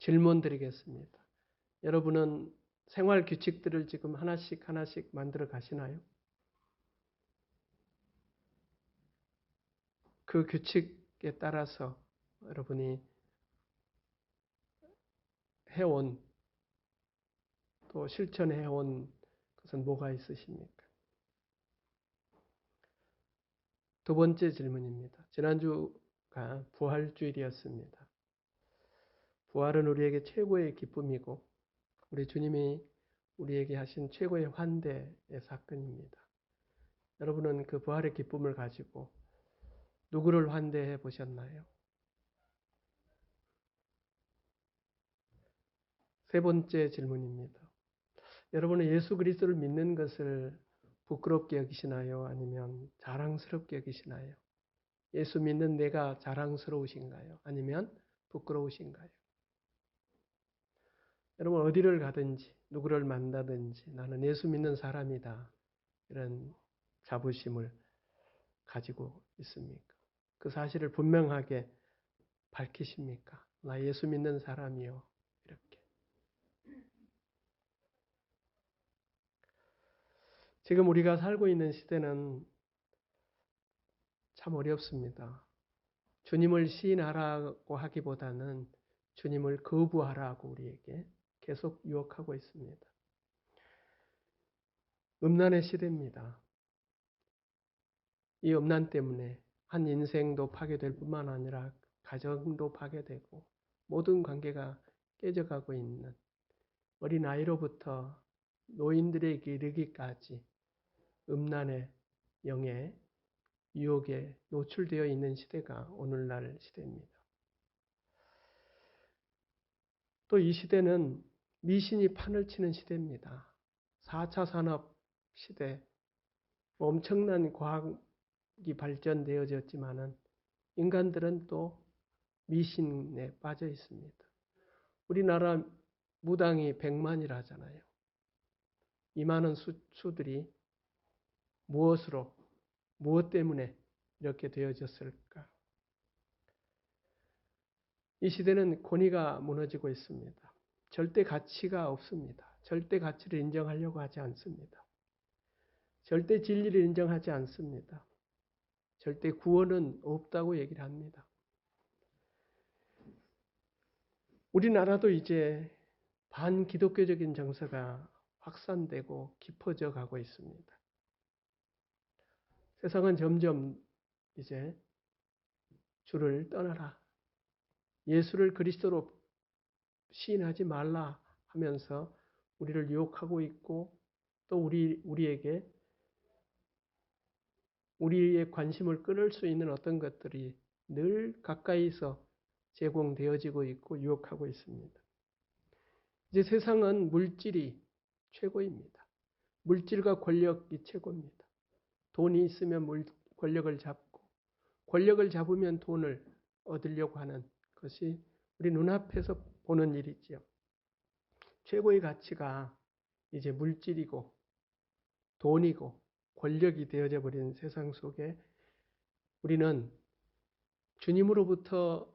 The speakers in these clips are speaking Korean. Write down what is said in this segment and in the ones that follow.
질문 드리겠습니다. 여러분은 생활 규칙들을 지금 하나씩 하나씩 만들어 가시나요? 그 규칙에 따라서 여러분이 해온 또 실천해온 것은 뭐가 있으십니까? 두 번째 질문입니다. 지난주가 부활주일이었습니다. 부활은 우리에게 최고의 기쁨이고 우리 주님이 우리에게 하신 최고의 환대의 사건입니다. 여러분은 그 부활의 기쁨을 가지고 누구를 환대해 보셨나요? 세 번째 질문입니다. 여러분은 예수 그리스도를 믿는 것을 부끄럽게 여기시나요? 아니면 자랑스럽게 여기시나요? 예수 믿는 내가 자랑스러우신가요? 아니면 부끄러우신가요? 여러분 어디를 가든지 누구를 만나든지 나는 예수 믿는 사람이다. 이런 자부심을 가지고 있습니까? 그 사실을 분명하게 밝히십니까? 나 예수 믿는 사람이요. 이렇게. 지금 우리가 살고 있는 시대는 참 어렵습니다. 주님을 시인하라고 하기보다는 주님을 거부하라고 우리에게 계속 유혹하고 있습니다. 음란의 시대입니다. 이 음란 때문에 한 인생도 파괴될 뿐만 아니라 가정도 파괴되고 모든 관계가 깨져가고 있는 어린아이로부터 노인들에게 이르기까지 음란의 영에 유혹에 노출되어 있는 시대가 오늘날 시대입니다. 또 이 시대는 미신이 판을 치는 시대입니다. 4차 산업 시대, 엄청난 과학이 발전되어졌지만은 인간들은 또 미신에 빠져 있습니다. 우리나라 무당이 100만이라잖아요. 이 많은 수들이 무엇으로, 무엇 때문에 이렇게 되어졌을까? 이 시대는 권위가 무너지고 있습니다. 절대 가치가 없습니다. 절대 가치를 인정하려고 하지 않습니다. 절대 진리를 인정하지 않습니다. 절대 구원은 없다고 얘기를 합니다. 우리나라도 이제 반기독교적인 정서가 확산되고 깊어져 가고 있습니다. 세상은 점점 이제 주를 떠나라. 예수를 그리스도로 시인하지 말라 하면서 우리를 유혹하고 있고 또 우리에게 우리의 관심을 끌을 수 있는 어떤 것들이 늘 가까이서 제공되어지고 있고 유혹하고 있습니다. 이제 세상은 물질이 최고입니다. 물질과 권력이 최고입니다. 돈이 있으면 권력을 잡고 권력을 잡으면 돈을 얻으려고 하는 것이 우리 눈앞에서 보는 일이지요. 최고의 가치가 이제 물질이고 돈이고 권력이 되어져 버린 세상 속에 우리는 주님으로부터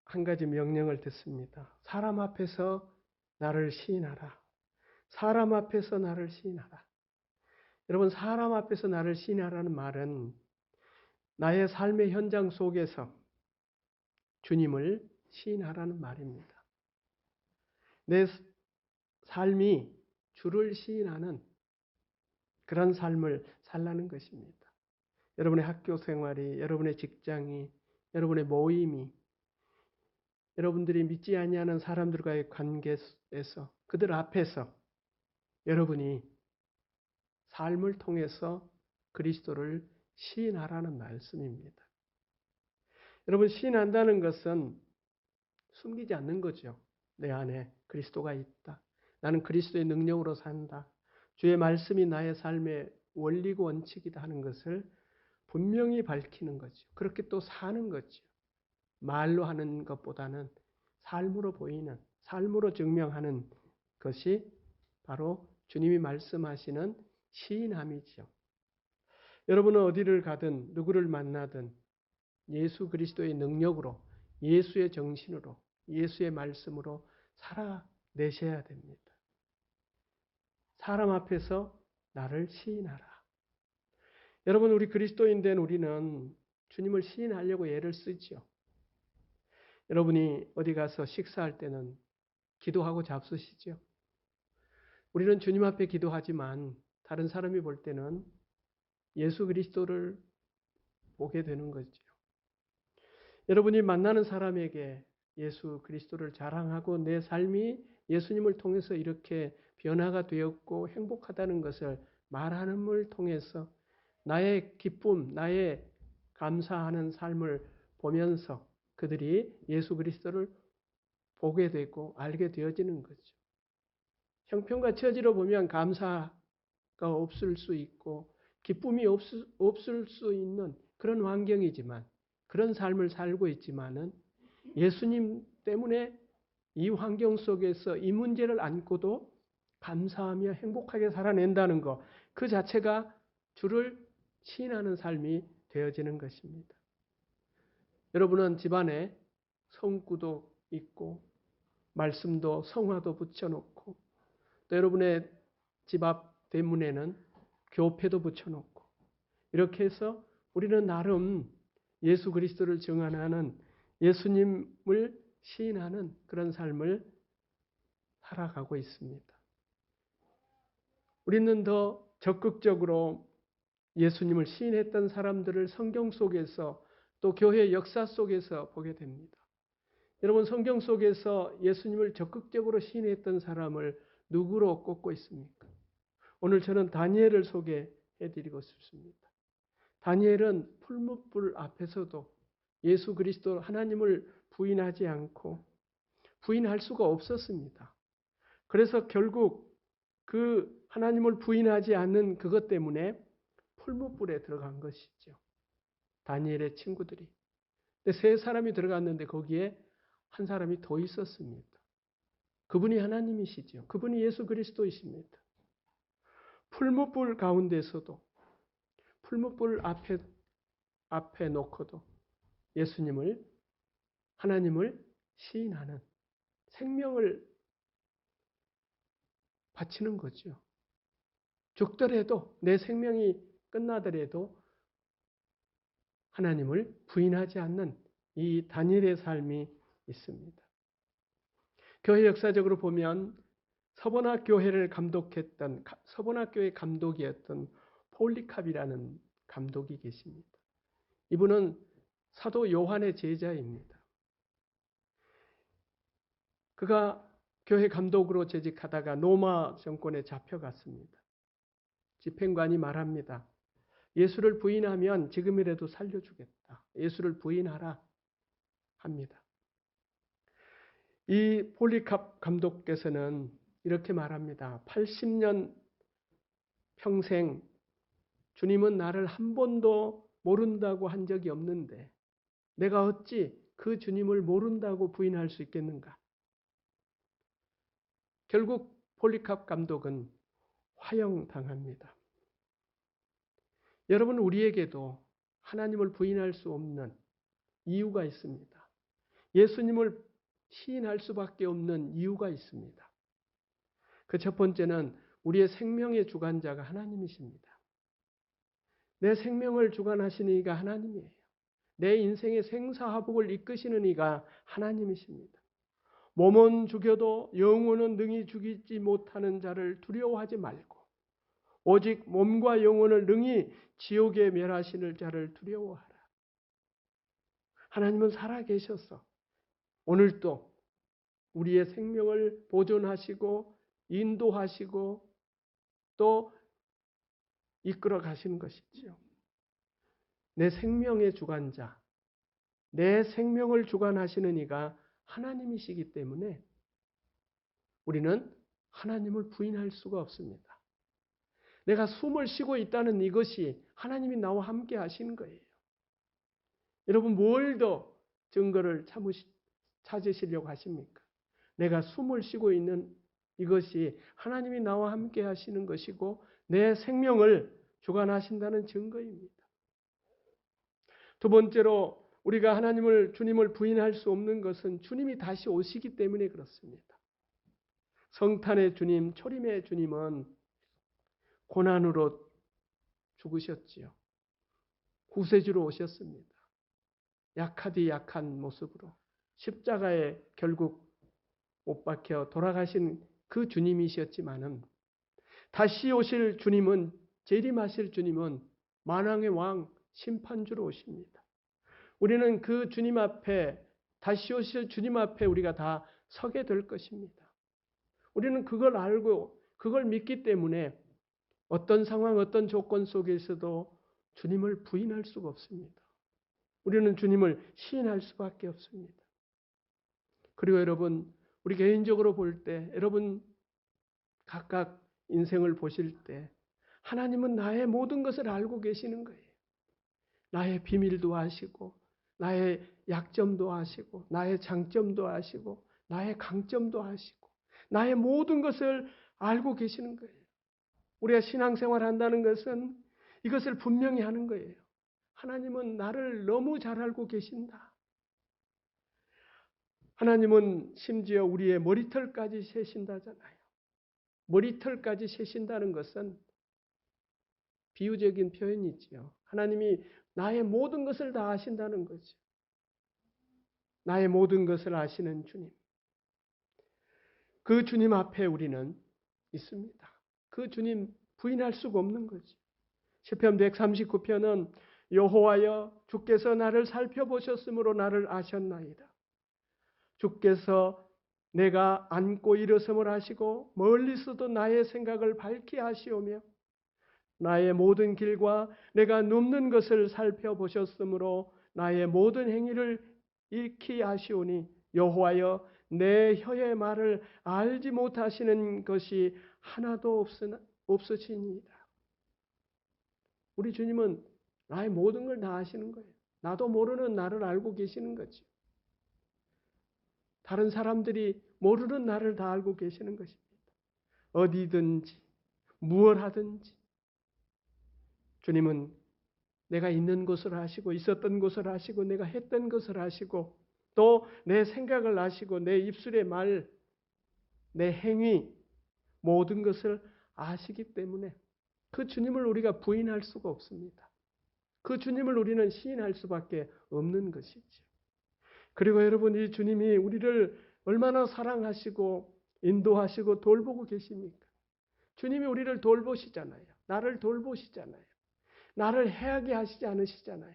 한 가지 명령을 듣습니다. 사람 앞에서 나를 시인하라. 사람 앞에서 나를 시인하라. 여러분, 사람 앞에서 나를 시인하라는 말은 나의 삶의 현장 속에서 주님을 시인하라는 말입니다. 내 삶이 주를 시인하는 그런 삶을 살라는 것입니다. 여러분의 학교 생활이, 여러분의 직장이, 여러분의 모임이, 여러분들이 믿지 아니하는 사람들과의 관계에서 그들 앞에서 여러분이 삶을 통해서 그리스도를 시인하라는 말씀입니다. 여러분, 시인한다는 것은 숨기지 않는 거죠. 내 안에 그리스도가 있다. 나는 그리스도의 능력으로 산다. 주의 말씀이 나의 삶의 원리고 원칙이다 하는 것을 분명히 밝히는 거죠. 그렇게 또 사는 거죠. 말로 하는 것보다는 삶으로 보이는, 삶으로 증명하는 것이 바로 주님이 말씀하시는 시인함이죠. 여러분은 어디를 가든 누구를 만나든 예수 그리스도의 능력으로, 예수의 정신으로, 예수의 말씀으로 살아내셔야 됩니다. 사람 앞에서 나를 시인하라. 여러분, 우리 그리스도인 된 우리는 주님을 시인하려고 애를 쓰지요. 여러분이 어디 가서 식사할 때는 기도하고 잡수시죠. 우리는 주님 앞에 기도하지만 다른 사람이 볼 때는 예수 그리스도를 보게 되는 거죠. 여러분이 만나는 사람에게 예수 그리스도를 자랑하고 내 삶이 예수님을 통해서 이렇게 변화가 되었고 행복하다는 것을 말하는을 통해서 나의 기쁨, 나의 감사하는 삶을 보면서 그들이 예수 그리스도를 보게 되고 알게 되어지는 거죠. 형편과 처지로 보면 감사가 없을 수 있고 기쁨이 없을 수 있는 그런 환경이지만 그런 삶을 살고 있지만은 예수님 때문에 이 환경 속에서 이 문제를 안고도 감사하며 행복하게 살아낸다는 것, 그 자체가 주를 시인하는 삶이 되어지는 것입니다. 여러분은 집안에 성구도 있고 말씀도 성화도 붙여놓고 또 여러분의 집 앞 대문에는 교패도 붙여놓고 이렇게 해서 우리는 나름 예수 그리스도를 증언하는 예수님을 시인하는 그런 삶을 살아가고 있습니다. 우리는 더 적극적으로 예수님을 시인했던 사람들을 성경 속에서 또 교회 역사 속에서 보게 됩니다. 여러분, 성경 속에서 예수님을 적극적으로 시인했던 사람을 누구로 꼽고 있습니까? 오늘 저는 다니엘을 소개해드리고 싶습니다. 다니엘은 풀무불 앞에서도 예수 그리스도 하나님을 부인하지 않고 부인할 수가 없었습니다. 그래서 결국 그 하나님을 부인하지 않는 그것 때문에 풀무불에 들어간 것이죠. 다니엘의 친구들이. 근데 세 사람이 들어갔는데 거기에 한 사람이 더 있었습니다. 그분이 하나님이시죠. 그분이 예수 그리스도이십니다. 풀무불 가운데서도 풀무불 앞에 놓고도 예수님을 하나님을 시인하는 생명을 바치는 거죠. 죽더라도 내 생명이 끝나더라도 하나님을 부인하지 않는 이 다니엘의 삶이 있습니다. 교회 역사적으로 보면 서본학교회를 감독했던 서본학교의 감독이었던 폴리캅이라는 감독이 계십니다. 이분은 사도 요한의 제자입니다. 그가 교회 감독으로 재직하다가 로마 정권에 잡혀갔습니다. 집행관이 말합니다. 예수를 부인하면 지금이라도 살려주겠다. 예수를 부인하라 합니다. 이 폴리캅 감독께서는 이렇게 말합니다. 80년 평생 주님은 나를 한 번도 모른다고 한 적이 없는데 내가 어찌 그 주님을 모른다고 부인할 수 있겠는가? 결국 폴리캅 감독은 화형당합니다. 여러분, 우리에게도 하나님을 부인할 수 없는 이유가 있습니다. 예수님을 시인할 수밖에 없는 이유가 있습니다. 그 첫 번째는 우리의 생명의 주관자가 하나님이십니다. 내 생명을 주관하시는 이가 하나님이에요. 내 인생의 생사화복을 이끄시는 이가 하나님이십니다. 몸은 죽여도 영혼은 능히 죽이지 못하는 자를 두려워하지 말고 오직 몸과 영혼을 능히 지옥에 멸하시는 자를 두려워하라. 하나님은 살아계셔서 오늘도 우리의 생명을 보존하시고 인도하시고 또 이끌어 가시는 것이지요. 내 생명의 주관자, 내 생명을 주관하시는 이가 하나님이시기 때문에 우리는 하나님을 부인할 수가 없습니다. 내가 숨을 쉬고 있다는 이것이 하나님이 나와 함께 하시는 거예요. 여러분, 뭘 더 증거를 찾으시려고 하십니까? 내가 숨을 쉬고 있는 이것이 하나님이 나와 함께 하시는 것이고 내 생명을 주관하신다는 증거입니다. 두 번째로 우리가 주님을 부인할 수 없는 것은 주님이 다시 오시기 때문에 그렇습니다. 성탄의 주님, 초림의 주님은 고난으로 죽으셨지요. 구세주로 오셨습니다. 약하디 약한 모습으로 십자가에 결국 못 박혀 돌아가신 그 주님이셨지만은 다시 오실 주님은, 재림하실 주님은 만왕의 왕 심판주로 오십니다. 우리는 그 주님 앞에, 다시 오실 주님 앞에 우리가 다 서게 될 것입니다. 우리는 그걸 알고 그걸 믿기 때문에 어떤 상황, 어떤 조건 속에서도 주님을 부인할 수가 없습니다. 우리는 주님을 시인할 수밖에 없습니다. 그리고 여러분, 우리 개인적으로 볼 때, 여러분 각각 인생을 보실 때 하나님은 나의 모든 것을 알고 계시는 거예요. 나의 비밀도 아시고, 나의 약점도 아시고, 나의 장점도 아시고, 나의 강점도 아시고, 나의 모든 것을 알고 계시는 거예요. 우리가 신앙생활 한다는 것은 이것을 분명히 하는 거예요. 하나님은 나를 너무 잘 알고 계신다. 하나님은 심지어 우리의 머리털까지 세신다잖아요. 머리털까지 세신다는 것은 비유적인 표현이지요. 하나님이 나의 모든 것을 다 아신다는 거죠. 나의 모든 것을 아시는 주님. 그 주님 앞에 우리는 있습니다. 그 주님 부인할 수가 없는 거죠. 시편 139편은 여호와여 주께서 나를 살펴보셨으므로 나를 아셨나이다. 주께서 내가 앉고 일어섬을 하시고 멀리서도 나의 생각을 밝히 하시오며 나의 모든 길과 내가 눕는 것을 살펴보셨으므로 나의 모든 행위를 익히 아시오니 여호와여 내 혀의 말을 알지 못하시는 것이 하나도 없으시니이다. 우리 주님은 나의 모든 걸 다 아시는 거예요. 나도 모르는 나를 알고 계시는 거죠. 다른 사람들이 모르는 나를 다 알고 계시는 것입니다. 어디든지 무엇 하든지 주님은 내가 있는 곳을 아시고 있었던 곳을 아시고 내가 했던 것을 아시고 또 내 생각을 아시고 내 입술의 말, 내 행위 모든 것을 아시기 때문에 그 주님을 우리가 부인할 수가 없습니다. 그 주님을 우리는 시인할 수밖에 없는 것이죠. 그리고 여러분 이 주님이 우리를 얼마나 사랑하시고 인도하시고 돌보고 계십니까? 주님이 우리를 돌보시잖아요. 나를 돌보시잖아요. 나를 해하게 하시지 않으시잖아요.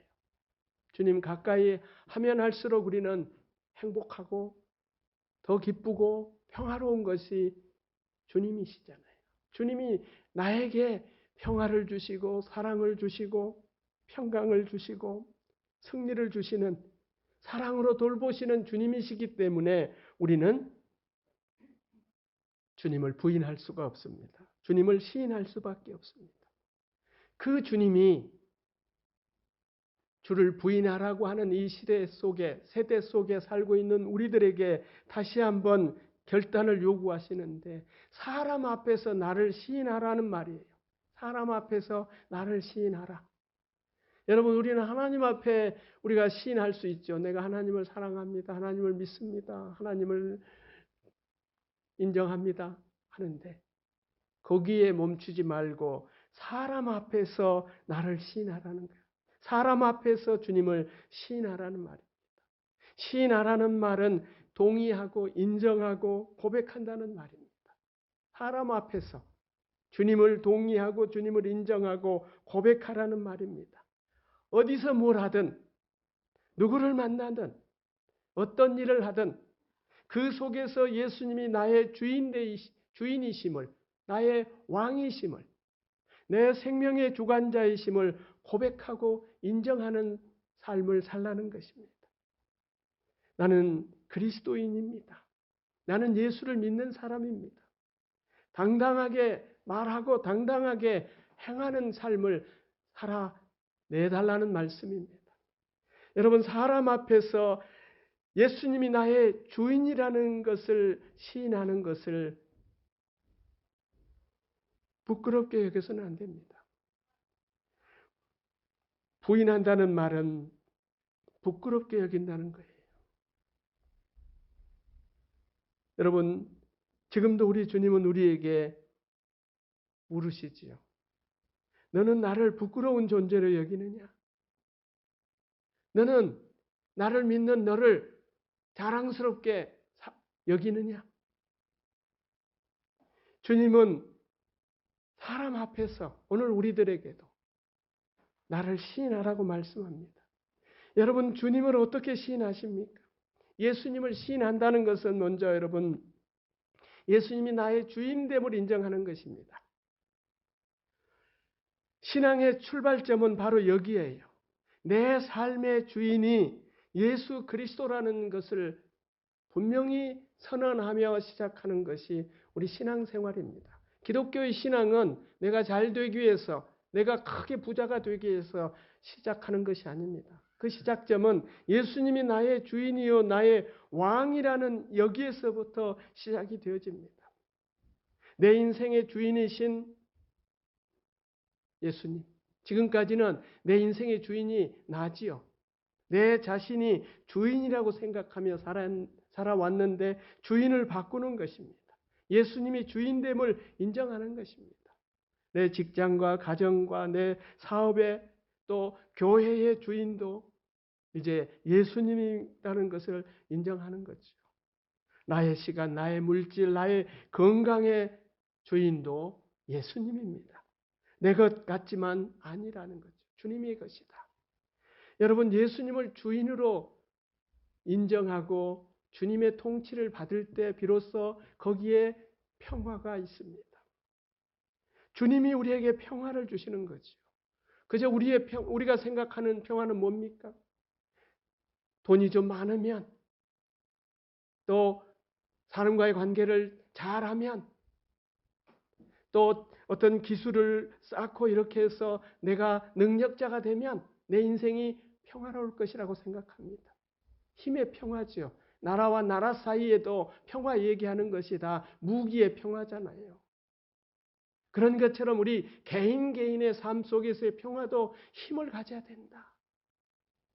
주님 가까이 하면 할수록 우리는 행복하고 더 기쁘고 평화로운 것이 주님이시잖아요. 주님이 나에게 평화를 주시고 사랑을 주시고 평강을 주시고 승리를 주시는 사랑으로 돌보시는 주님이시기 때문에 우리는 주님을 부인할 수가 없습니다. 주님을 시인할 수밖에 없습니다. 그 주님이 주를 부인하라고 하는 이 시대 속에, 세대 속에 살고 있는 우리들에게 다시 한번 결단을 요구하시는데 사람 앞에서 나를 시인하라는 말이에요. 사람 앞에서 나를 시인하라. 여러분 우리는 하나님 앞에 우리가 시인할 수 있죠. 내가 하나님을 사랑합니다. 하나님을 믿습니다. 하나님을 인정합니다. 하는데 거기에 멈추지 말고 사람 앞에서 나를 시인하라는 거예요. 사람 앞에서 주님을 시인하라는 말입니다. 시인하라는 말은 동의하고 인정하고 고백한다는 말입니다. 사람 앞에서 주님을 동의하고 주님을 인정하고 고백하라는 말입니다. 어디서 뭘 하든 누구를 만나든 어떤 일을 하든 그 속에서 예수님이 나의 주인이심을 나의 왕이심을 내 생명의 주관자이심을 고백하고 인정하는 삶을 살라는 것입니다. 나는 그리스도인입니다. 나는 예수를 믿는 사람입니다. 당당하게 말하고 당당하게 행하는 삶을 살아내달라는 말씀입니다. 여러분 사람 앞에서 예수님이 나의 주인이라는 것을 시인하는 것을 부끄럽게 여겨서는 안 됩니다. 부인한다는 말은 부끄럽게 여긴다는 거예요. 여러분, 지금도 우리 주님은 우리에게 물으시지요. 너는 나를 부끄러운 존재로 여기느냐? 너는 나를 믿는 너를 자랑스럽게 여기느냐? 주님은 사람 앞에서 오늘 우리들에게도 나를 시인하라고 말씀합니다. 여러분, 주님을 어떻게 시인하십니까? 예수님을 시인한다는 것은 먼저 여러분, 예수님이 나의 주인됨을 인정하는 것입니다. 신앙의 출발점은 바로 여기에요. 내 삶의 주인이 예수 그리스도라는 것을 분명히 선언하며 시작하는 것이 우리 신앙생활입니다. 기독교의 신앙은 내가 잘 되기 위해서, 내가 크게 부자가 되기 위해서 시작하는 것이 아닙니다. 그 시작점은 예수님이 나의 주인이요 나의 왕이라는 여기에서부터 시작이 되어집니다. 내 인생의 주인이신 예수님. 지금까지는 내 인생의 주인이 나지요. 내 자신이 주인이라고 생각하며 살아왔는데 주인을 바꾸는 것입니다. 예수님이 주인됨을 인정하는 것입니다. 내 직장과 가정과 내 사업의 또 교회의 주인도 이제 예수님이라는 것을 인정하는 거죠. 나의 시간, 나의 물질, 나의 건강의 주인도 예수님입니다. 내 것 같지만 아니라는 거죠. 주님의 것이다. 여러분, 예수님을 주인으로 인정하고 주님의 통치를 받을 때 비로소 거기에 평화가 있습니다. 주님이 우리에게 평화를 주시는 거죠. 그저 우리가 생각하는 평화는 뭡니까? 돈이 좀 많으면, 또 사람과의 관계를 잘하면, 또 어떤 기술을 쌓고 이렇게 해서 내가 능력자가 되면 내 인생이 평화로울 것이라고 생각합니다. 힘의 평화죠. 나라와 나라 사이에도 평화 얘기하는 것이 다 무기의 평화잖아요. 그런 것처럼 우리 개인의 삶 속에서의 평화도 힘을 가져야 된다.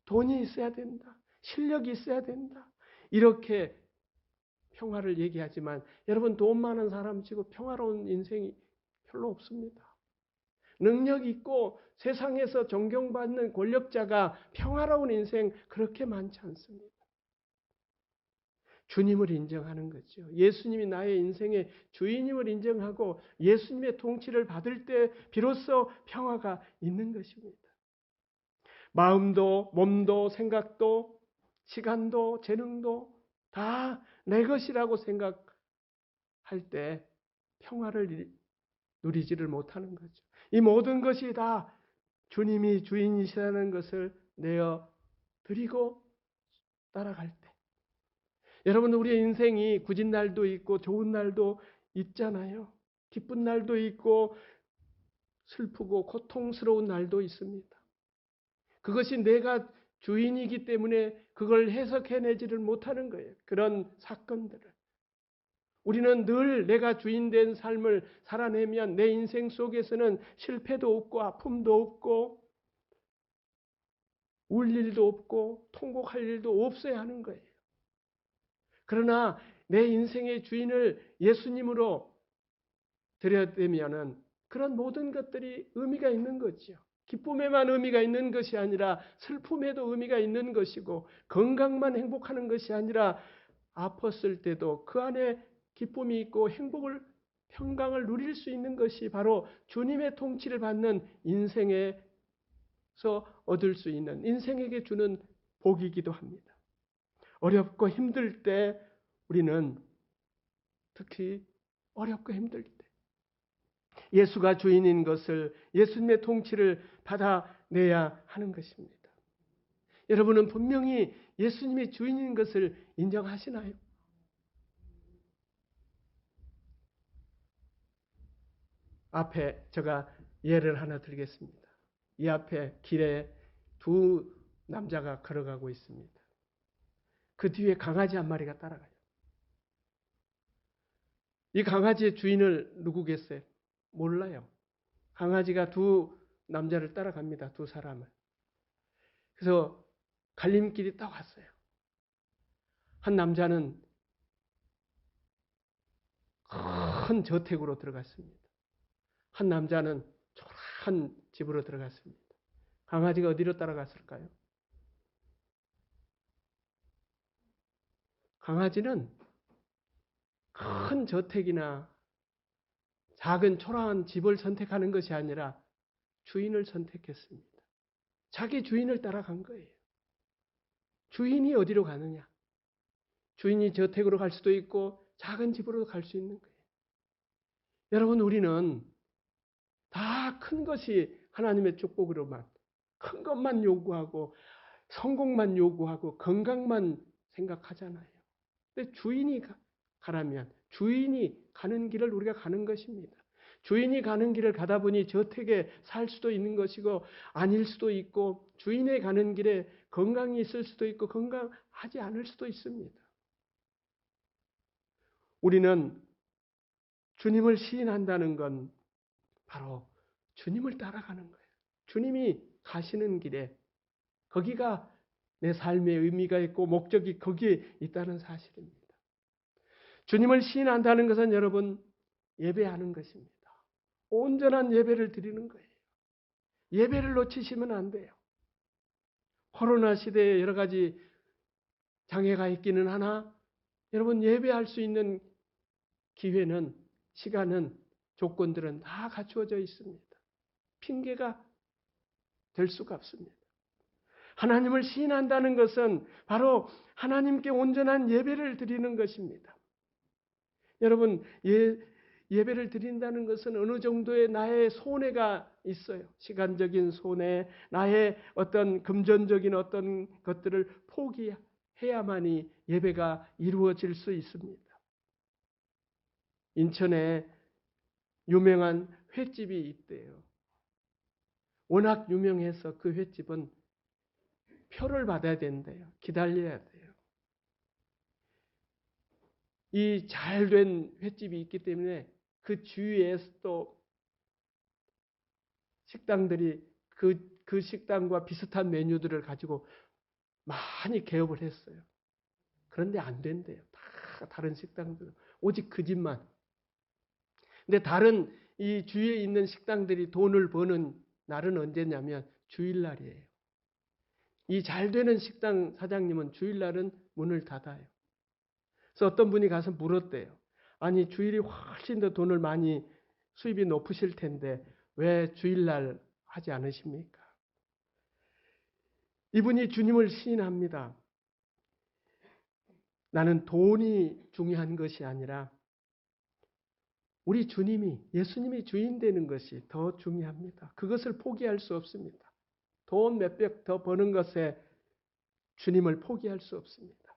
돈이 있어야 된다. 실력이 있어야 된다. 이렇게 평화를 얘기하지만 여러분, 돈 많은 사람 치고 평화로운 인생이 별로 없습니다. 능력 있고 세상에서 존경받는 권력자가 평화로운 인생 그렇게 많지 않습니다. 주님을 인정하는 거죠. 예수님이 나의 인생의 주인임을 인정하고 예수님의 통치를 받을 때 비로소 평화가 있는 것입니다. 마음도 몸도 생각도 시간도 재능도 다 내 것이라고 생각할 때 평화를 누리지를 못하는 거죠. 이 모든 것이 다 주님이 주인이시라는 것을 내어 드리고 따라갈 때, 여러분, 우리의 인생이 굳은 날도 있고 좋은 날도 있잖아요. 기쁜 날도 있고 슬프고 고통스러운 날도 있습니다. 그것이 내가 주인이기 때문에 그걸 해석해내지를 못하는 거예요. 그런 사건들을. 우리는 늘 내가 주인된 삶을 살아내면 내 인생 속에서는 실패도 없고 아픔도 없고 울 일도 없고 통곡할 일도 없어야 하는 거예요. 그러나 내 인생의 주인을 예수님으로 드려야되면은 그런 모든 것들이 의미가 있는 거죠. 기쁨에만 의미가 있는 것이 아니라 슬픔에도 의미가 있는 것이고, 건강만 행복하는 것이 아니라 아팠을 때도 그 안에 기쁨이 있고 행복을, 평강을 누릴 수 있는 것이 바로 주님의 통치를 받는 인생에서 얻을 수 있는, 인생에게 주는 복이기도 합니다. 어렵고 힘들 때 우리는, 특히 어렵고 힘들 때 예수가 주인인 것을, 예수님의 통치를 받아내야 하는 것입니다. 여러분은 분명히 예수님이 주인인 것을 인정하시나요? 앞에 제가 예를 하나 들겠습니다. 이 앞에 길에 두 남자가 걸어가고 있습니다. 그 뒤에 강아지 한 마리가 따라가요. 이 강아지의 주인을 누구겠어요? 몰라요. 강아지가 두 남자를 따라갑니다. 두 사람을. 그래서 갈림길이 딱 왔어요. 한 남자는 큰 저택으로 들어갔습니다. 한 남자는 초라한 집으로 들어갔습니다. 강아지가 어디로 따라갔을까요? 강아지는 큰 저택이나 작은 초라한 집을 선택하는 것이 아니라 주인을 선택했습니다. 자기 주인을 따라간 거예요. 주인이 어디로 가느냐? 주인이 저택으로 갈 수도 있고 작은 집으로 갈 수 있는 거예요. 여러분, 우리는 다 큰 것이 하나님의 축복으로만, 큰 것만 요구하고 성공만 요구하고 건강만 생각하잖아요. 근데 주인이 가라면 주인이 가는 길을 우리가 가는 것입니다. 주인이 가는 길을 가다 보니 저택에 살 수도 있는 것이고 아닐 수도 있고, 주인의 가는 길에 건강이 있을 수도 있고 건강하지 않을 수도 있습니다. 우리는 주님을 시인한다는 건 바로 주님을 따라가는 거예요. 주님이 가시는 길에 거기가 내 삶의 의미가 있고 목적이 거기에 있다는 사실입니다. 주님을 시인한다는 것은 여러분 예배하는 것입니다. 온전한 예배를 드리는 거예요. 예배를 놓치시면 안 돼요. 코로나 시대에 여러 가지 장애가 있기는 하나 여러분 예배할 수 있는 기회는, 시간은, 조건들은 다 갖추어져 있습니다. 핑계가 될 수가 없습니다. 하나님을 시인한다는 것은 바로 하나님께 온전한 예배를 드리는 것입니다. 여러분, 예배를 드린다는 것은 어느 정도의 나의 손해가 있어요. 시간적인 손해, 나의 어떤 금전적인 어떤 것들을 포기해야만이 예배가 이루어질 수 있습니다. 인천에 유명한 횟집이 있대요. 워낙 유명해서 그 횟집은 표를 받아야 된대요. 기다려야 돼요. 이 잘된 횟집이 있기 때문에 그 주위에 또 식당들이 그 식당과 비슷한 메뉴들을 가지고 많이 개업을 했어요. 그런데 안 된대요. 다 다른 식당들은. 오직 그 집만. 근데 다른 이 주위에 있는 식당들이 돈을 버는 날은 언제냐면 주일날이에요. 이 잘 되는 식당 사장님은 주일날은 문을 닫아요. 그래서 어떤 분이 가서 물었대요. 아니, 주일이 훨씬 더 돈을 많이 수입이 높으실 텐데 왜 주일날 하지 않으십니까? 이분이 주님을 시인합니다. 나는 돈이 중요한 것이 아니라 우리 주님이, 예수님이 주인 되는 것이 더 중요합니다. 그것을 포기할 수 없습니다. 돈 몇백 더 버는 것에 주님을 포기할 수 없습니다.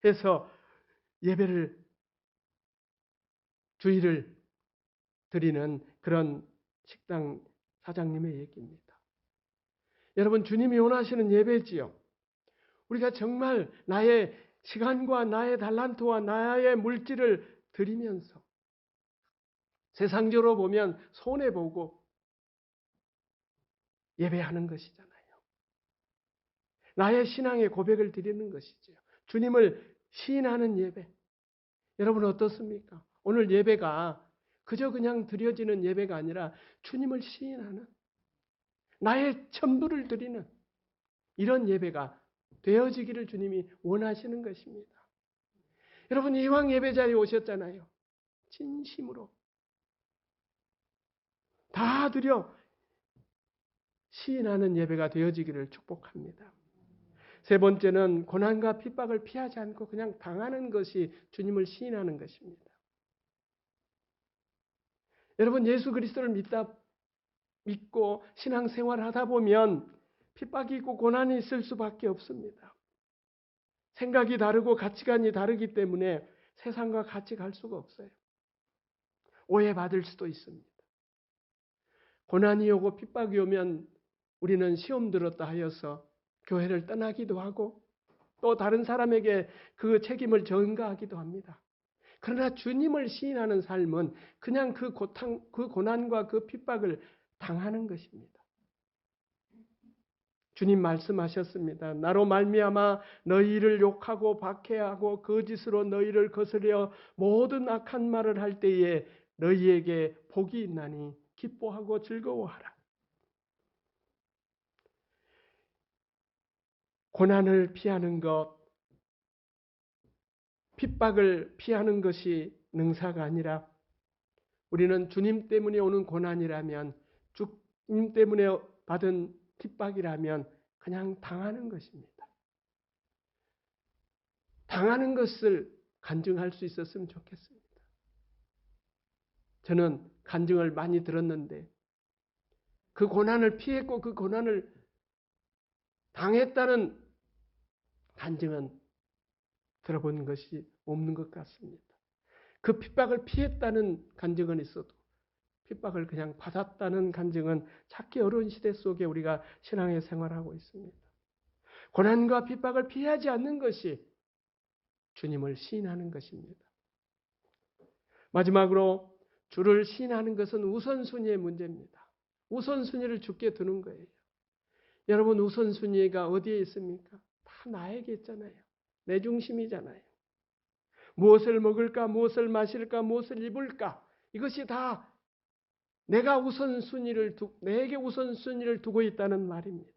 그래서 예배를, 주일을 드리는 그런 식당 사장님의 얘기입니다. 여러분, 주님이 원하시는 예배지요. 우리가 정말 나의 시간과 나의 달란트와 나의 물질을 드리면서 세상적으로 보면 손해보고 예배하는 것이잖아요. 나의 신앙의 고백을 드리는 것이죠. 주님을 시인하는 예배. 여러분 어떻습니까? 오늘 예배가 그저 그냥 드려지는 예배가 아니라 주님을 시인하는, 나의 전부를 드리는 이런 예배가 되어지기를 주님이 원하시는 것입니다. 여러분, 이왕 예배 자리에 오셨잖아요. 진심으로 다 드려 시인하는 예배가 되어지기를 축복합니다. 세 번째는 고난과 핍박을 피하지 않고 그냥 당하는 것이 주님을 시인하는 것입니다. 여러분, 예수 그리스도를 믿고 신앙생활을 하다 보면 핍박이 있고 고난이 있을 수밖에 없습니다. 생각이 다르고 가치관이 다르기 때문에 세상과 같이 갈 수가 없어요. 오해받을 수도 있습니다. 고난이 오고 핍박이 오면 우리는 시험 들었다 하여서 교회를 떠나기도 하고 또 다른 사람에게 그 책임을 전가하기도 합니다. 그러나 주님을 시인하는 삶은 그냥 그 고난과 그 핍박을 당하는 것입니다. 주님 말씀하셨습니다. 나로 말미암아 너희를 욕하고 박해하고 거짓으로 너희를 거스려 모든 악한 말을 할 때에 너희에게 복이 있나니 기뻐하고 즐거워하라. 고난을 피하는 것, 핍박을 피하는 것이 능사가 아니라 우리는 주님 때문에 오는 고난이라면, 주님 때문에 받은 핍박이라면 그냥 당하는 것입니다. 당하는 것을 간증할 수 있었으면 좋겠습니다. 저는 간증을 많이 들었는데 그 고난을 피했고 그 고난을 당했다는 간증은 들어본 것이 없는 것 같습니다. 그 핍박을 피했다는 간증은 있어도 핍박을 그냥 받았다는 간증은 찾기 어려운 시대 속에 우리가 신앙의 생활하고 있습니다. 고난과 핍박을 피하지 않는 것이 주님을 시인하는 것입니다. 마지막으로 주를 시인하는 것은 우선순위의 문제입니다. 우선순위를 주께 두는 거예요. 여러분, 우선순위가 어디에 있습니까? 다 나에게 있잖아요. 내 중심이잖아요. 무엇을 먹을까, 무엇을 마실까, 무엇을 입을까, 이것이 다 내가 내게 우선순위를 두고 있다는 말입니다.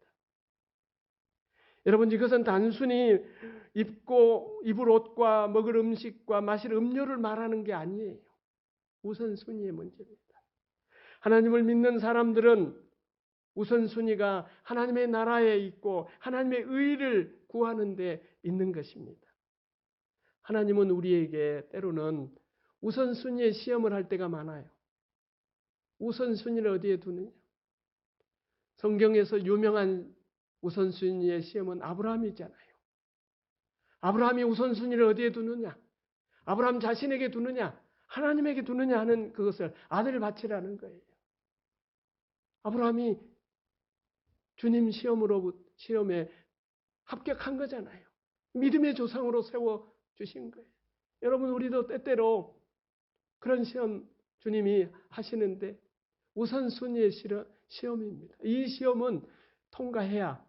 여러분, 이것은 단순히 입을 옷과 먹을 음식과 마실 음료를 말하는 게 아니에요. 우선순위의 문제입니다. 하나님을 믿는 사람들은 우선순위가 하나님의 나라에 있고 하나님의 의를 구하는 데 있는 것입니다. 하나님은 우리에게 때로는 우선순위의 시험을 할 때가 많아요. 우선순위를 어디에 두느냐? 성경에서 유명한 우선순위의 시험은 아브라함이잖아요. 아브라함이 우선순위를 어디에 두느냐? 아브라함 자신에게 두느냐? 하나님에게 두느냐 하는 그것을 아들을 바치라는 거예요. 아브라함이 주님 시험에 합격한 거잖아요. 믿음의 조상으로 세워주신 거예요. 여러분, 우리도 때때로 그런 시험 주님이 하시는데 우선순위의 시험입니다. 이 시험은 통과해야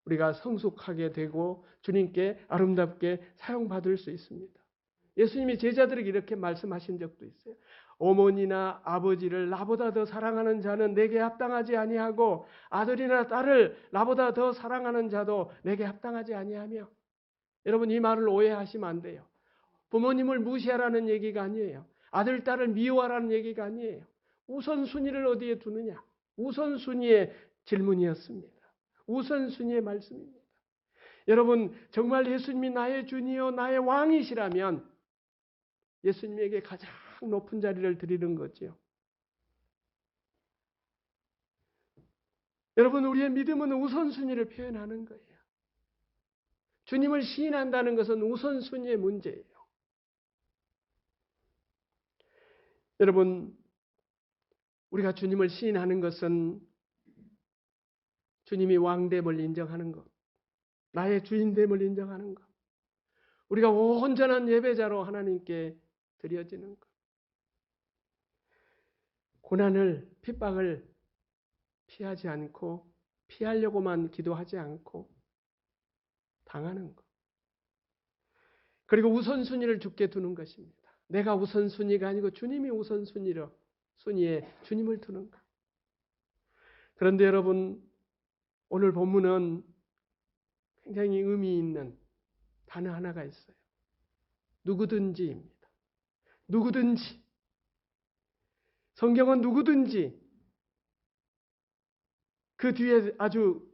우리가 성숙하게 되고 주님께 아름답게 사용받을 수 있습니다. 예수님이 제자들에게 이렇게 말씀하신 적도 있어요. 어머니나 아버지를 나보다 더 사랑하는 자는 내게 합당하지 아니하고 아들이나 딸을 나보다 더 사랑하는 자도 내게 합당하지 아니하며. 여러분, 이 말을 오해하시면 안 돼요. 부모님을 무시하라는 얘기가 아니에요. 아들, 딸을 미워하라는 얘기가 아니에요. 우선순위를 어디에 두느냐? 우선순위의 질문이었습니다. 우선순위의 말씀입니다. 여러분, 정말 예수님이 나의 주니요 나의 왕이시라면 예수님에게 가장 높은 자리를 드리는 거죠. 여러분, 우리의 믿음은 우선순위를 표현하는 거예요. 주님을 시인한다는 것은 우선순위의 문제예요. 여러분, 우리가 주님을 시인하는 것은 주님이 왕됨을 인정하는 것, 나의 주인됨을 인정하는 것, 우리가 온전한 예배자로 하나님께 드려지는 것, 고난을, 핍박을 피하지 않고 피하려고만 기도하지 않고 당하는 것, 그리고 우선순위를 주께 두는 것입니다. 내가 우선순위가 아니고 주님이 순위에 주님을 두는 것. 그런데 여러분, 오늘 본문은 굉장히 의미 있는 단어 하나가 있어요. 누구든지입니다. 누구든지. 성경은 누구든지 그 뒤에 아주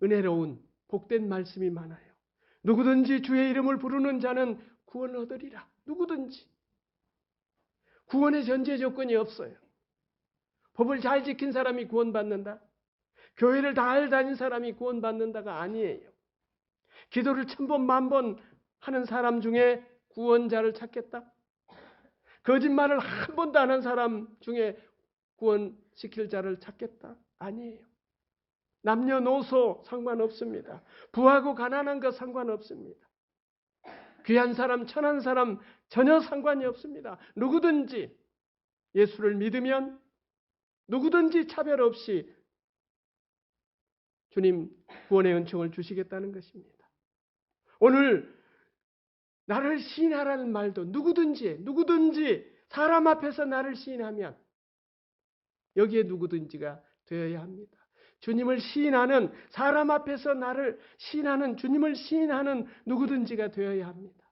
은혜로운 복된 말씀이 많아요. 누구든지 주의 이름을 부르는 자는 구원을 얻으리라. 누구든지. 구원의 전제 조건이 없어요. 법을 잘 지킨 사람이 구원받는다. 교회를 잘 다닌 사람이 구원받는다가 아니에요. 기도를 1000번, 10,000번 하는 사람 중에 구원자를 찾겠다. 거짓말을 한 번도 안 한 사람 중에 구원시킬 자를 찾겠다. 아니에요. 남녀노소 상관없습니다. 부하고 가난한 것 상관없습니다. 귀한 사람, 천한 사람 전혀 상관이 없습니다. 누구든지 예수를 믿으면 누구든지 차별 없이 주님 구원의 은총을 주시겠다는 것입니다. 오늘 나를 시인하라는 말도 누구든지 사람 앞에서 나를 시인하면 여기에 누구든지가 되어야 합니다. 주님을 시인하는, 사람 앞에서 나를 시인하는, 주님을 시인하는 누구든지가 되어야 합니다.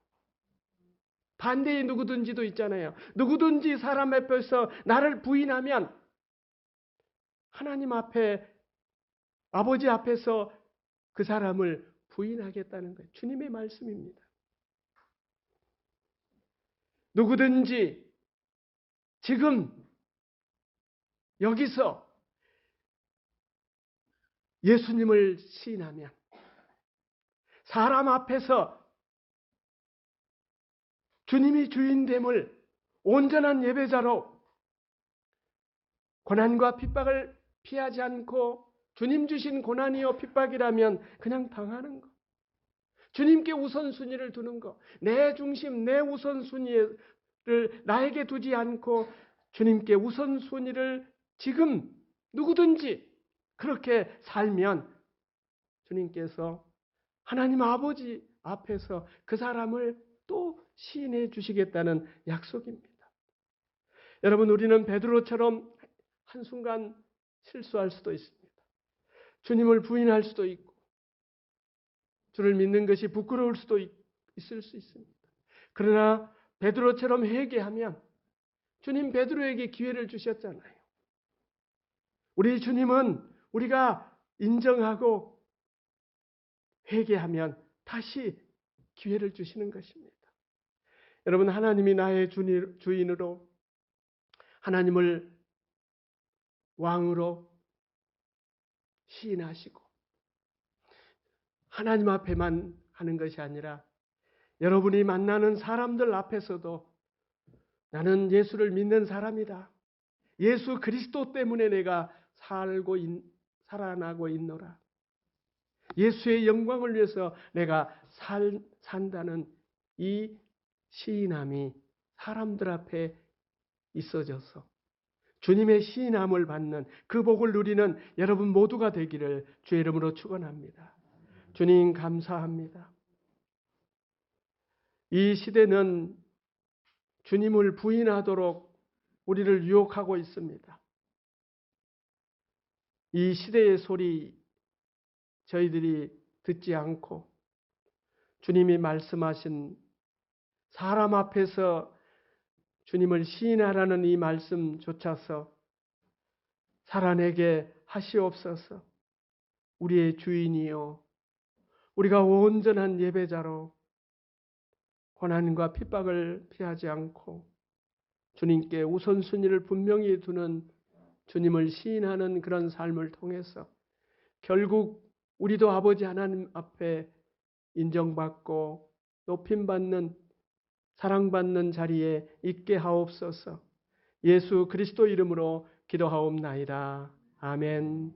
반대의 누구든지도 있잖아요. 누구든지 사람 앞에서 나를 부인하면 하나님 앞에, 아버지 앞에서 그 사람을 부인하겠다는 거예요. 주님의 말씀입니다. 누구든지 지금 여기서 예수님을 시인하면, 사람 앞에서 주님이 주인됨을 온전한 예배자로 고난과 핍박을 피하지 않고 주님 주신 고난이요 핍박이라면 그냥 당하는 것. 주님께 우선순위를 두는 것. 내 중심, 내 우선순위를 나에게 두지 않고 주님께 우선순위를 지금 누구든지 그렇게 살면 주님께서 하나님 아버지 앞에서 그 사람을 또 시인해 주시겠다는 약속입니다. 여러분, 우리는 베드로처럼 한순간 실수할 수도 있습니다. 주님을 부인할 수도 있고 주를 믿는 것이 부끄러울 수도 있을 수 있습니다. 그러나 베드로처럼 회개하면, 주님 베드로에게 기회를 주셨잖아요. 우리 주님은 우리가 인정하고 회개하면 다시 기회를 주시는 것입니다. 여러분, 하나님이 나의 주인으로, 하나님을 왕으로 시인하시고 하나님 앞에만 하는 것이 아니라 여러분이 만나는 사람들 앞에서도 나는 예수를 믿는 사람이다. 예수 그리스도 때문에 내가 살아나고 있노라. 예수의 영광을 위해서 내가 산다는 이 시인함이 사람들 앞에 있어져서 주님의 시인함을 받는 그 복을 누리는 여러분 모두가 되기를 주의 이름으로 축원합니다. 주님 감사합니다. 이 시대는 주님을 부인하도록 우리를 유혹하고 있습니다. 이 시대의 소리 저희들이 듣지 않고 주님이 말씀하신 사람 앞에서 주님을 시인하라는 이 말씀조차서 살아내게 하시옵소서. 우리의 주인이요, 우리가 온전한 예배자로 고난과 핍박을 피하지 않고 주님께 우선순위를 분명히 두는, 주님을 시인하는 그런 삶을 통해서 결국 우리도 아버지 하나님 앞에 인정받고 높임받는, 사랑받는 자리에 있게 하옵소서. 예수 그리스도 이름으로 기도하옵나이다. 아멘.